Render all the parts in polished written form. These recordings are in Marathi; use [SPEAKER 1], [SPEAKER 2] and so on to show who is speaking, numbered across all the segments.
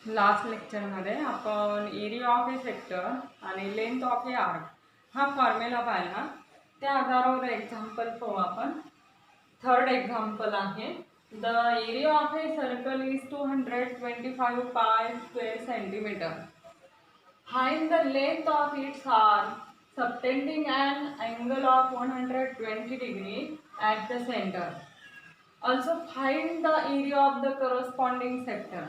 [SPEAKER 1] लास्ट लेक्चरमध्ये आपण एरिया ऑफ ए सेक्टर आणि लेंथ ऑफ ए आर्क हा फॉर्म्युला पाहिला. त्या आधारावर एक्झाम्पल पाहू आपण. थर्ड एक्झाम्पल आहे. The area of a circle is 225 pi square centimetre. Find the length of its arc subtending an angle of 120 degree at the center. Also find the area of the corresponding sector.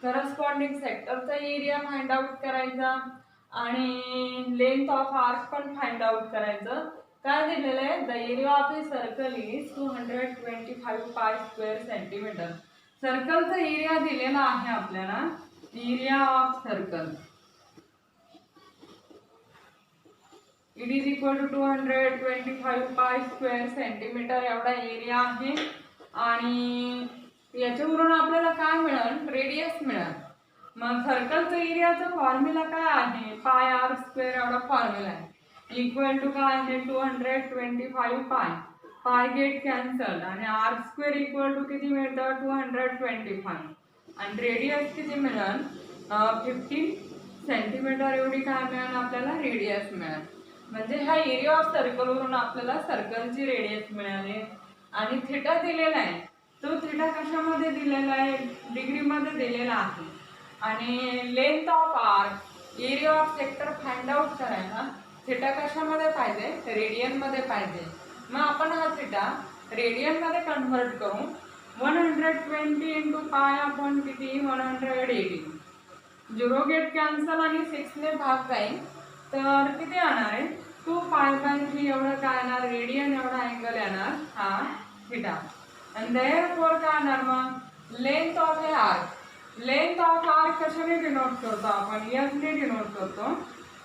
[SPEAKER 1] Corresponding सेक्टरचा एरिया फाइंड आउट करायचा आणि लेंथ ऑफ आर्क पण फाइंड आउट करायचं. काय दिलेलं आहे? The area of a circle is 225 pi square centimetre. सर्कलचा एरिया दिलेला आहे आपल्याला. Area of circle it is equal to 225 pi square centimetre एवढा एरिया आहे. आणि याच्यावरून आपल्याला काय मिळेल? रेडियस मिळेल. मग सर्कलचा एरियाचा फॉर्म्युला काय आहे? पाय आर स्क्वेअर एवढा फॉर्म्युला आहे. इक्वल टू काय आहे? 225 पाय. पाय गेट कॅन्सल आणि आर स्क्वेअर इक्वल टू किती मिळतं? 225. आणि रेडियस किती मिळेल? 15 सेंटीमीटर एवढी काय मिळेल आपल्याला? रेडियस मिळेल. म्हणजे ह्या एरिया ऑफ सर्कलवरून आपल्याला सर्कलची रेडियस मिळाली. आणि थिटा दिलेला आहे. तो थिटा कशामध्ये दिलेला आहे? डिग्रीमध्ये दिलेला आहे. आणि length of arc area of sector find out करायला थिटा कशामध्ये पाहिजे? रेडियनमध्ये पाहिजे. मग आपण हा थिटा रेडियनमध्ये कन्व्हर्ट करू. 120 इंटू पाय आपण किती? 180. 0 गेट कॅन्सल आणि 6 ने भाग जाईल तर किती येणार आहे? 2 पाय/3 एवढं काय येणार? रेडियन एवढा अँगल येणार हा थिटा. आणि देअरफॉर काय येणार मग? Length of a arc. Length of arc कशाने डिनोट करतो आपण? एस ने डिनोट करतो.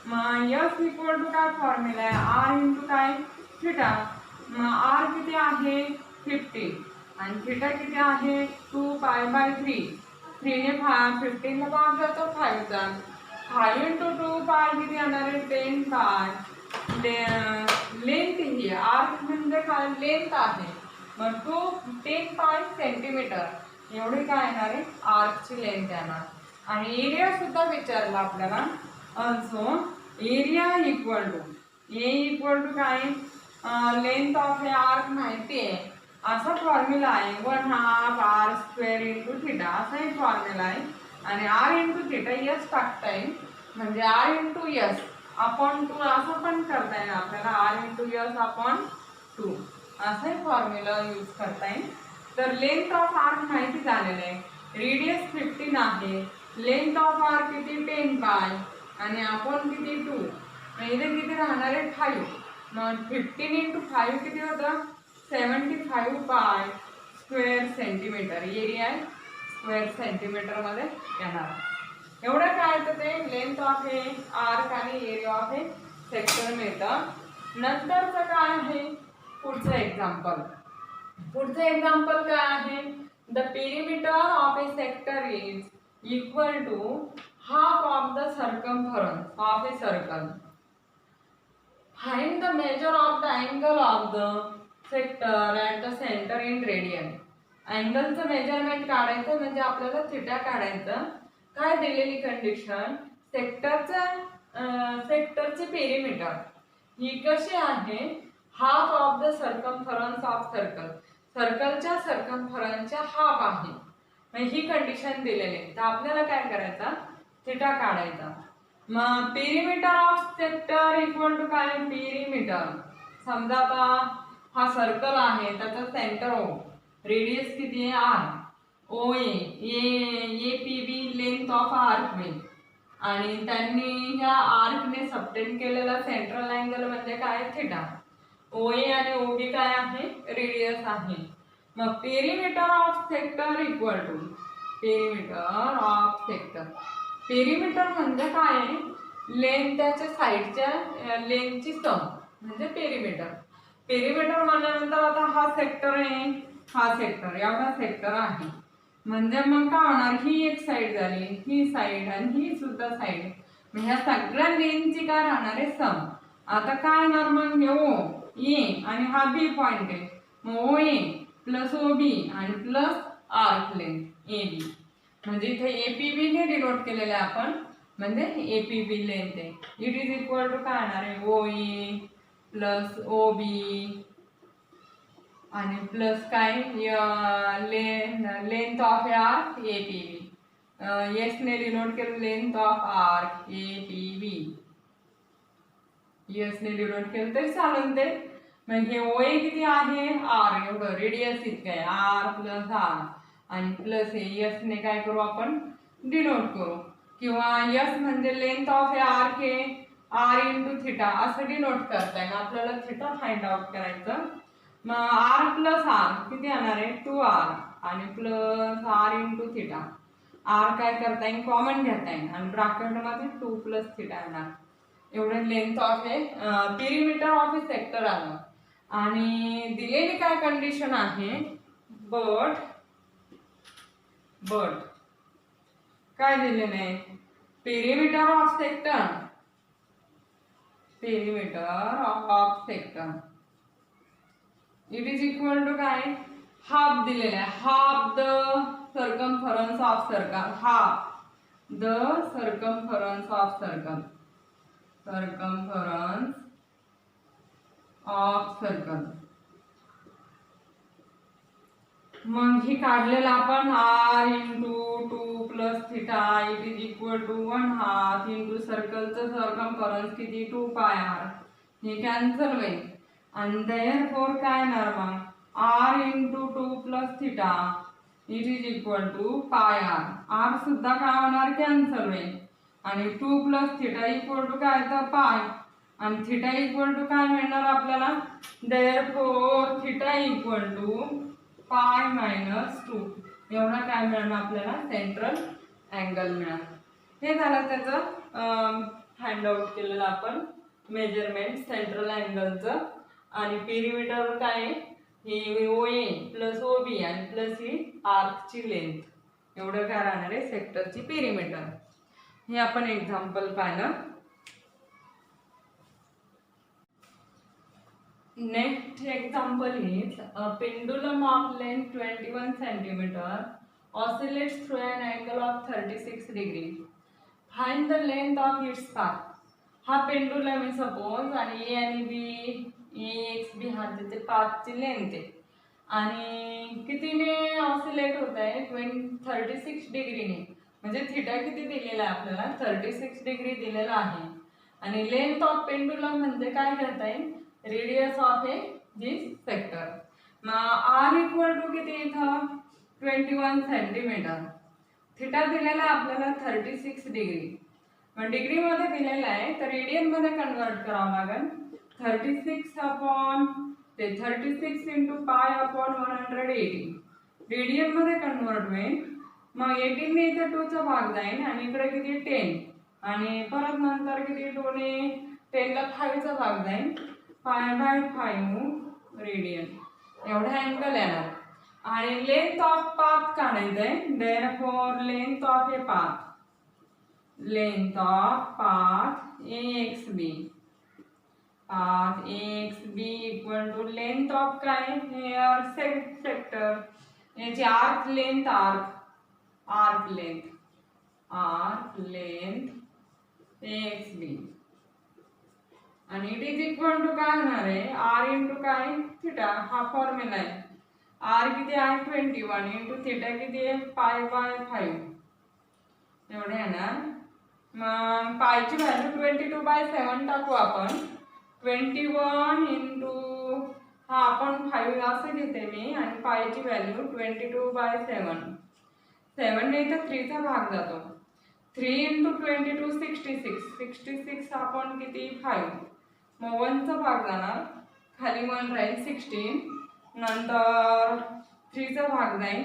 [SPEAKER 1] मग एस इक्वल टू काय फॉर्म्युला आहे? आर इंटू काय? थिटा. मग आर किती आहे? 50 आणि थिटा किती आहे? 2 पाय/3. 3 ने 15 ला भाग जातो 5 चा. 5 इंटू 2 पाय किती येणार आहे? 10 पाय. लेंथ ही आर्क म्हणजे काय? लेंथ आहे. मग 10 पाय सेंटीमीटर एवढी काय येणार आहे? आर्कची लेंथ येणार. आणि एरिया सुद्धा विचारला आपल्याला. Also area equal to A equal to काय? लेंथ ऑफ ए आर्क माहिती आहे. असा फॉर्म्युला आहे. 1/2 आर स्क्वेअर इंटू थिटा असा एक फॉर्म्युला आहे. आणि आर इंटू थिटा एस टाकता येईल. म्हणजे आर इंटू एस अपॉन 2 असं पण करता येईल आपल्याला. आर इंटू एस अपॉन 2 असा एक फॉर्म्युला यूज करता येईल. तर लेंथ ऑफ आर्क माहिती झालेलं आहे. रेडियस 15 आहे. लेंथ ऑफ आर्क किती? 10 पाय आणि आपण किती? 2. इथे किती राहणार आहे? 5. मग 15 इंटू 5 किती होतं? 75 पाय स्क्वेअर सेंटीमीटर एरिया आहे. स्क्वेअर सेंटीमीटरमध्ये येणार. एवढं काय येतं ते? लेंथ ऑफ ए आर्क आणि एरिया ऑफ ए सेक्टर मिळतं. नंतरचं काय आहे? पुढचं एक्झाम्पल. पुढचं एक्झाम्पल काय आहे? The perimeter of a sector is equal to half of the circumference of a circle. Find the measure of the angle of the sector at the centre in radian. अँगलचं मेजरमेंट काढायचं म्हणजे आपल्याला थिटा काढायचं. काय दिलेली कंडिशन? सेक्टरचे पेरिमीटर ही कशी आहे? Half of the circumference of circle. सर्कलच्या सर्कम्फरन्सच्या हाफ आहे. मग ही कंडिशन दिलेली आहे. तर आपल्याला काय करायचा? थिटा काढायचा. मग perimeter of sector equal to काय? पेरिमीटर. समजा आता हा सर्कल आहे. त्याचा सेंटर ओ. रेडियस किती आहे? R. O A P B length of arc B. आणि त्यांनी ह्या आर्कने सबटेंड केलेला सेंट्रल अँगल म्हणजे काय? थिटा. ओ ए आणि ओ बी काय आहे? रेडियस आहे. मग perimeter of sector equal to perimeter of sector. Perimeter म्हणजे काय आहे? लेंथ त्याच्या साईडच्या लेंथची सम म्हणजे पेरिमीटर. पेरिमीटर म्हणल्यानंतर आता हा सेक्टर आहे. हा सेक्टर एवढा सेक्टर आहे. म्हणजे मग काय होणार? ही एक साईड झाली, ही साईड आणि ही सुद्धा साईड. मग ह्या सगळ्या लेंथची काय राहणार आहे? सम. आता काय येणार मग? ओ ए आणि हा बी पॉइंट आहे. मग ओ ए प्लस ओ बी आणि plus arc length A B. म्हणजे इथे एपीबी ने डिनोट केलेलं आहे आपण, म्हणजे एपीबी लेंथ आहे. इट इज इक्वल टू काय येणार आहे, ओई प्लस ओबी आणि प्लस काय length of arc APB. S ने डिनोट केलं length of arc APB. S ने डिनोट केलं तरी चालेल ते. म्हणजे ओए किती आहे, आर एवढं रेडियस इतकं आहे, आर प्लस आर आणि प्लस हे एस ने काय करू आपण डिनोट करू. किंवा एस म्हणजे लेंथ ऑफ आर्क हे आर इंटू थिटा असं डिनोट करता येईल. आपल्याला थिटा फाइंड आउट करायचं. मग आर प्लस आर किती येणार आहे, 2r आणि plus R into theta. R काय करता येईल, कॉमन घेता येईल आणि ब्रॅकेटमध्ये 2 प्लस थिटा येणार. एवढे लेंथ ऑफ हे पेरिमीटर ऑफ ए सेक्टर आलं. आणि दिलेली काय कंडिशन आहे, बट काय दिलेलं आहे, perimeter of sector, it is equal to काय, हाफ दिलेला आहे, half the circumference of circle, half the circumference of circle, मग ही काढलेलं आपण r into 2 plus theta it is equal to 1/2 into सर्कलचं सर्कमफरन्स किती 2 पाय आर. हे कॅन्सल होईल आणि देअरफॉर काय येणार मग, R into 2 plus theta it is equal to pi R. R सुद्धा काय होणार, कॅन्सल होईल आणि 2 प्लस थिटा इक्वल टू काय तर पाय आणि थिटा इक्वल टू काय मिळणार आपल्याला, therefore theta equal to pi minus 2 एवढा काय मिळणार आपल्याला, सेंट्रल अँगल मिळणार. हे झालं त्याचं हँडआउट केलेलं आपण मेजरमेंट सेंट्रल अँगलचं. आणि पेरिमीटर काय हे ओए प्लस ओबी आणि प्लस ही आर्कची लेंथ, एवढं काय राहणार आहे सेक्टरची पेरिमीटर. हे आपण एक्झाम्पल पाहिलं. Next example is a pendulum of length 21 centimeter oscillates through an angle of 36 degree. Find the length of its path. हा पेंडुलम आहे सपोज आणि ए आणि बी एक्स बी हा त्याचे पाथची लेंथ आहे आणि कितीने ऑसिलेट होत आहे 36 डिग्रीने. म्हणजे थिटा किती दिलेला आहे आपल्याला, 36 डिग्री दिलेला आहे. आणि लेंथ ऑफ पेंडुलम म्हणजे काय करता येईल, radius of a this sector. R equal to किती इथं 21 सेंटीमीटर. थिटा दिलेला आपल्याला 36 डिग्री. मग डिग्री मध्ये दिलेला आहे तर रेडियन मध्ये कन्वर्ट करावं लागेल. 36 अपॉन ते 36 इंटू पाय अपॉन 180 रेडियन मध्ये कन्वर्ट होईल. मग 18 ने इथे 2 चा भाग जाईल आणि इकडे किती 10 आणि परत नंतर किती 2 ने 10 ला 5 चा भाग जाईल. 5/5 रेडियन एवढा अँगल येणार. आणि लेंथ ऑफ पाथ काढायचंय. Therefore length of a path, length of path AXB, path AXB equal to length of काय हेअर सेक्टर, याची arc length, arc length AXB आणि इट इज इक्वल टू काय होणार आहे, आर इंटू काय थिटा. हा फॉर्म्युला आहे. आर किती आहे 21 इंटू थिटा किती आहे 5/5 एवढे येणार. मग पायची व्हॅल्यू 22/7 टाकू आपण. 21 इंटू हा आपण 5 असं घेते मी आणि पायची व्हॅल्यू 22/7. 7 ने इथं 3 चा भाग जातो. 3 इंटू 22 66 आपण किती 5. मग 1 चा भाग जाणार, खाली 1 राहील 16. नंतर 3 चा भाग जाईल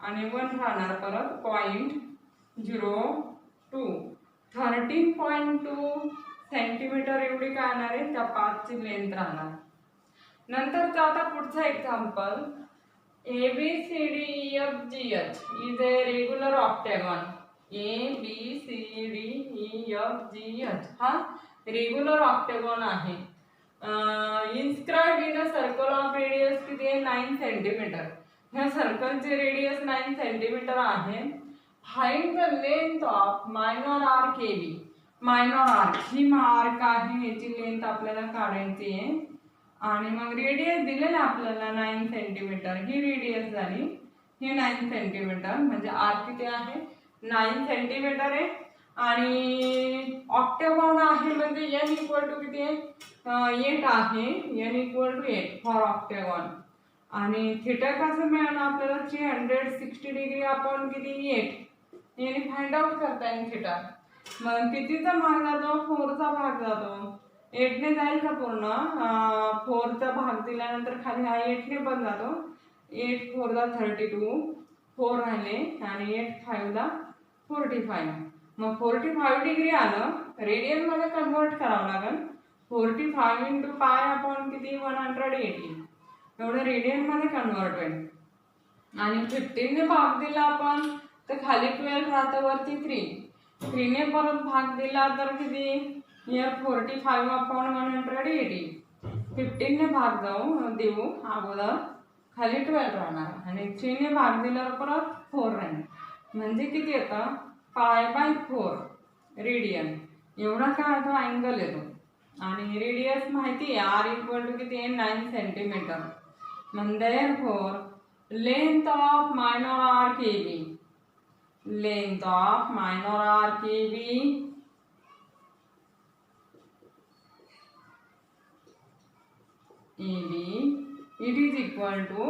[SPEAKER 1] आणि 1 राहणार परत 0.02. 13.2 सेंटीमीटर एवढी काय येणार आहे त्या पाथची लेंथ राहणार. नंतरचा आता पुढचा example, ABCDEFGH is a regular octagon. ABCDEFGH हा रेग्युलर ऑक्टेगॉन आहे. Inscribed in a circle of radius किती आहे 9 सेंटीमीटर. ह्या सर्कलचे रेडियस 9 सेंटीमीटर आहे find the length of minor arc AB. Minor arc he arc आहे, याची लेंथ आपल्याला काढायची आहे. आणि मग रेडियस दिलेला आपल्याला 9 सेंटीमीटर. ही रेडियस झाली, ही 9 सेंटीमीटर. म्हणजे आर्क किती आहे, 9 सेंटीमीटर आहे. आणि ऑक्टेगॉन आहे म्हणजे n इक्वल टू किती आहे, 8 आहे. n equal to 8 for octagon. आणि थिटा कसं मिळालं आपल्याला, 360 डिग्री अपॉन किती, 8 याने फाइंड आउट करता येईल थिटा. मग कितीचा भाग जातो, 4चा भाग जातो. 8 ने जाईल का पूर्ण, 4चा भाग दिल्यानंतर खाली हा 8 ने पण जातो. 8 4 ला 32, 4 राहिले आणि 8 5 ला 45. मग 45 डिग्री आलं, रेडियन मध्ये कन्वर्ट करावं लागेल. 45 इंटू पाय अपॉन किती, 180 एवढं रेडियन मध्ये कन्वर्ट होईल. आणि 15 ने भाग दिला आपण तर खाली 12 राहतं, वरती 3 ने परत भाग दिला तर किती, हिअर 45 अपॉन 180. 15 ने भाग देऊ अगोदर, खाली 12 राहणार आणि 3 ने भाग दिल्यावर परत 4 राहणार. म्हणजे किती येतं, π/4 रेडियन. एवढा काय होतो, अँगल येतो. आणि रेडियस माहिती आहे, r इक्वल टू किती आहे, 9 centimetre. therefore length of minor arc AB, length of minor arc AB it is equal to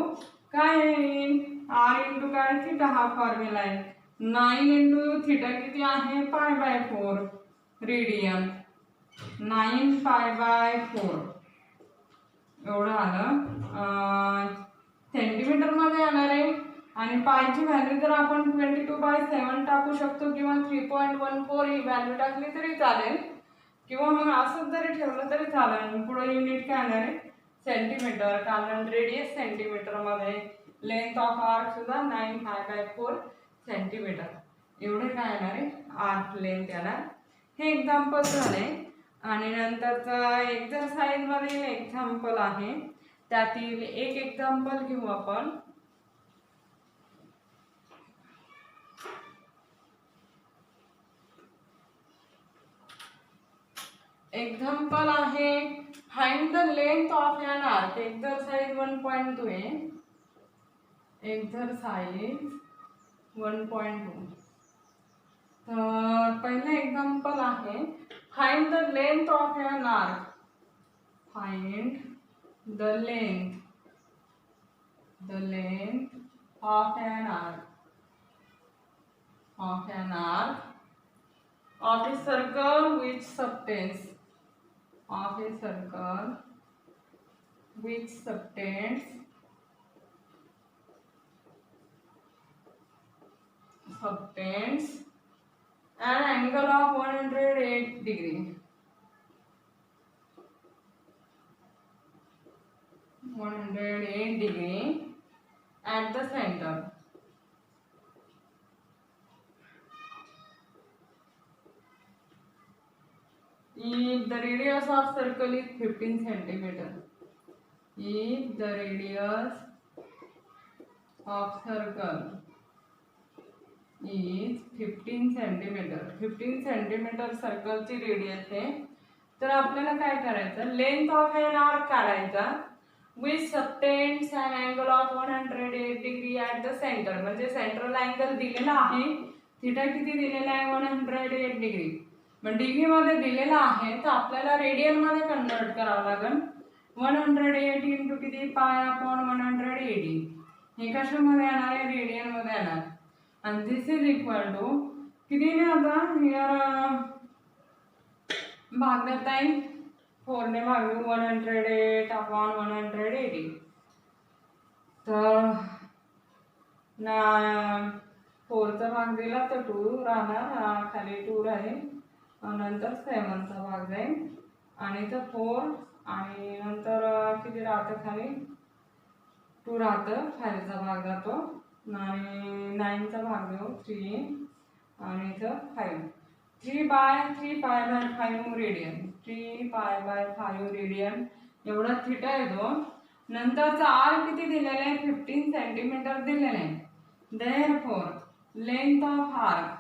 [SPEAKER 1] काय येईल, r इंटू काय, थिटा हा फॉर्म्युला आहे. 9 इंटू थिटा किती आहे, π/4 रेडियन. 9π/4 एवढं आलं. सेंटीमीटर मध्ये येणार आहे. आणि पायची व्हॅल्यू जर आपण 22/7 टाकू शकतो किंवा 3.14 ही व्हॅल्यू टाकली तरी चालेल, किंवा मग असंच जरी ठेवलं तरी चालेल. पुढे युनिट काय येणार आहे, सेंटीमीटर, कारण रेडियस सेंटीमीटर मध्ये, लेंथ ऑफ आर्क सुद्धा 9π/4 सेंटीमीटर. एवढे काय येणार आहे, आर्क लेंथ येणार. हे एक्झाम्पल झाले. आणि नंतरचा एक्झरसाइज मध्ये एक्झाम्पल आहे, त्यातील एक एक्झाम्पल घेऊ आपण. एक्झाम्पल आहे, find the length of an arc. Exercise 1.2 आहे, एक्झरसाइज 1.2. तर पहिलं एक्झाम्पल आहे, find the length of an arc. Find the length of an arc of a circle which subtends an angle of 108 degree. 108 degree at the center. If the radius of circle is 15 centimeter. If the radius of circle is 15 centimeter. 15 centimeter circle ची रेडियस आहे. तर आपल्याला काय करायचं, लेंथ ऑफ एन आर्क काढायचा which subtends an angle of 108 degree at the center. म्हणजे सेंट्रल अँगल दिलेला आहे, थिटा किती दिलेला आहे, 108 डिग्री. मग डिग्री मध्ये दिलेला आहे तर आपल्याला रेडियन मध्ये कन्वर्ट करावं लागेल. 108 इंटू किती, π/180. हे कशामध्ये येणार आहे, रेडियन मध्ये येणार. आणि दिस इज इक्वल टू किती ने, आता हिअर भाग देता येईल, 4 ने भाग देऊ, 108 अपॉन 180. तर 4चा भाग दिला तर 2 राहणार, खाली 2 राहील. नंतर 7चा भाग जाईल आणि तर 4 आणि नंतर किती राहतं, खाली 2 राहतं, 5चा भाग जातो आणि 9चा भाग देऊ 3 आणि इथं 5. 3π/5 रेडियन. 3π/5 रेडियन एवढा थिटा येतो. नंतरचा आर किती दिलेला आहे, 15 सेंटीमीटर दिलेला आहे. therefore length of arc,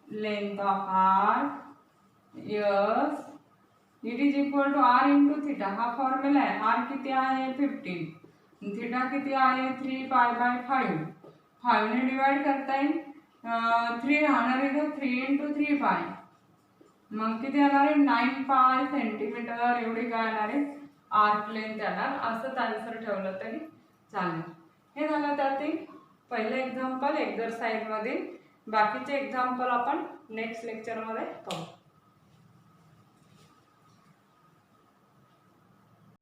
[SPEAKER 1] length of arc yes it is equal to R into theta. हा फॉर्म्युला आहे. आर किती आहे 15, थिटा किती आहे 3π/5. 5 ने डिवाइड करता येईल. 3 राहणार आहे तर 3 × 3π. मग किती येणार आहे 9π सेंटीमीटर एवढी काय येणार आहे आर्क लेंथ येणार. असंच आन्सर ठेवलं तरी चालेल. हे झालं त्यातील पहिलं एक्झाम्पल एक्झरसाइज मध्ये. बाकीचे एक्झाम्पल आपण नेक्स्ट लेक्चर मध्ये पाहू.